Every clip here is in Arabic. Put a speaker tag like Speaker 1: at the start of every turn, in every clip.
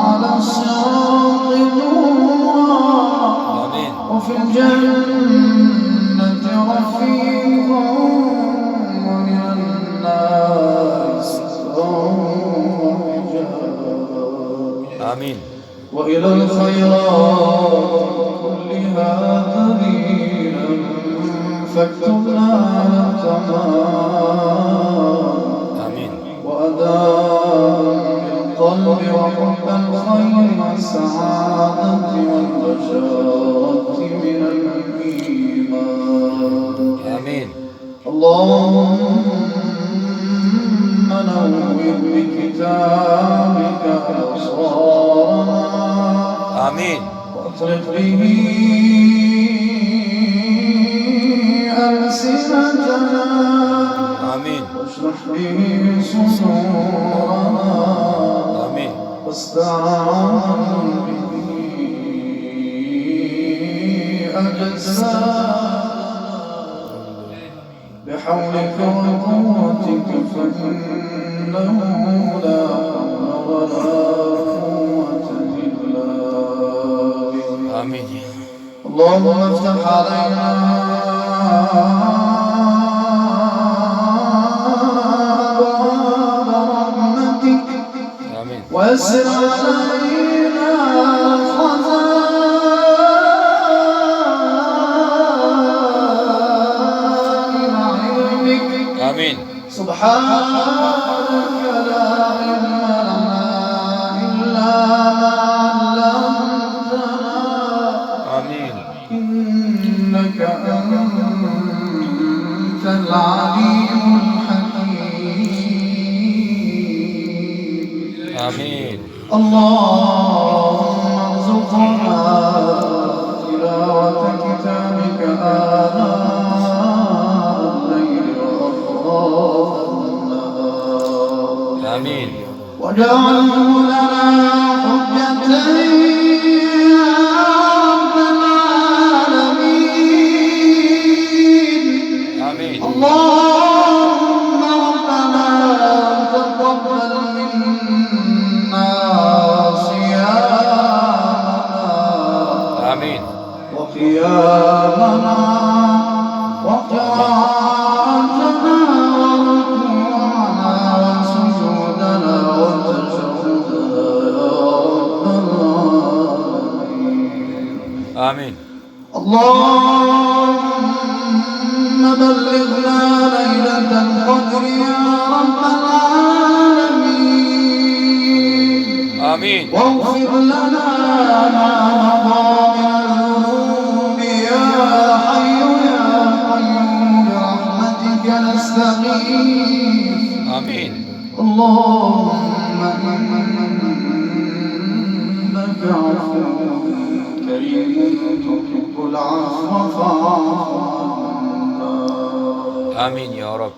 Speaker 1: على الصراط نورا وفي الجنة رفيقا ومن الناس سترا وحجابا
Speaker 2: آمين.
Speaker 1: وإلى الخيرات كلها سبيلا فاكتبنا على التمام
Speaker 2: آمين.
Speaker 1: وأداء بالقلب وحب الخير والسعادة والبشارة من الإيمان.
Speaker 2: آمين.
Speaker 1: اللهم نور بكتابك أبصارنا
Speaker 2: آمين.
Speaker 1: واطرق به ألسنتنا
Speaker 2: آمين.
Speaker 1: واشرح به صدورنا
Speaker 2: آمين.
Speaker 1: واستعان به أجسادنا بحولك وقوتك فإنه لا حول ولا قوة إلا بك.
Speaker 2: آمين.
Speaker 1: اللهم افتح علينا أبواب رحمتك
Speaker 2: آمين.
Speaker 1: ويسر علينا خزائن علمك.
Speaker 2: آمين.
Speaker 1: سبحانك لا علم لنا إلا ما علمتنا
Speaker 2: آمين.
Speaker 1: إنك أنت العليم الحكيم.
Speaker 2: آمين.
Speaker 1: اللهم ارزقنا تلاوة كتابك آناء الليل وأطراف النهار
Speaker 2: آمين.
Speaker 1: واجعله لنا حجة يا رب العالمين.
Speaker 2: آمين.
Speaker 1: اللهم ربنا تقبل منا صيامنا
Speaker 2: آمين.
Speaker 1: وقيامنا وقراءتنا وركوعنا وسجودنا وتشهدنا يا رب العالمين.
Speaker 2: آمين.
Speaker 1: اللهم بلغنا ليلة القدر يا رب العالمين.
Speaker 2: آمين.
Speaker 1: واغفر لنا ما مضى من الذنوب يا حي يا قيوم برحمتك نستغيث.
Speaker 2: آمين.
Speaker 1: اللهم إنك عفو كريم تحب العفو فاعف عنا.
Speaker 2: آمين يا رب.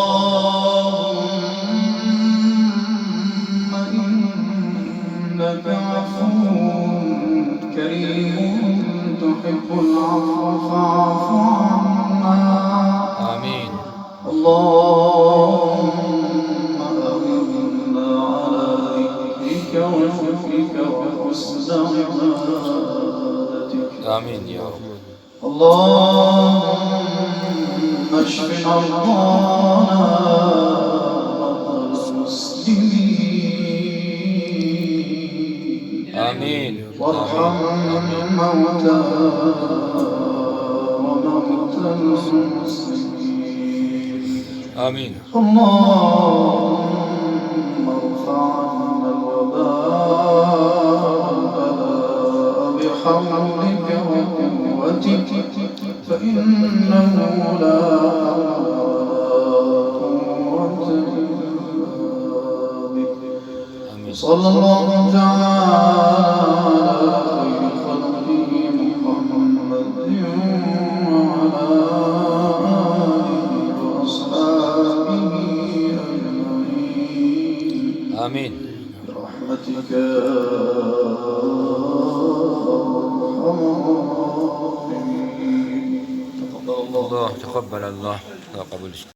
Speaker 1: اللهم إنك عفو كريم تحب العفو فاعف عنا.
Speaker 2: آمين.
Speaker 1: اللهم أعنا على ذكرك وشكرك وحسن عبادتك.
Speaker 2: آمين يا رب.
Speaker 1: اللهم اشف مرضانا ومرضى المسلمين.
Speaker 2: آمين.
Speaker 1: وارحم موتانا وموتى المسلمين.
Speaker 2: آمين.
Speaker 1: اللهم ارفع عنا الوباء بحولك وقوتك فإنه لا قوة إلا بك.
Speaker 2: آمين.
Speaker 1: صلى الله تعالى على خير خلقه محمد وعلى آله وأصحابه أجمعين.
Speaker 2: آمين.
Speaker 1: برحمتك يا أرحم الراحمين. تقبل الله.
Speaker 2: الله تقبل الله. تقبل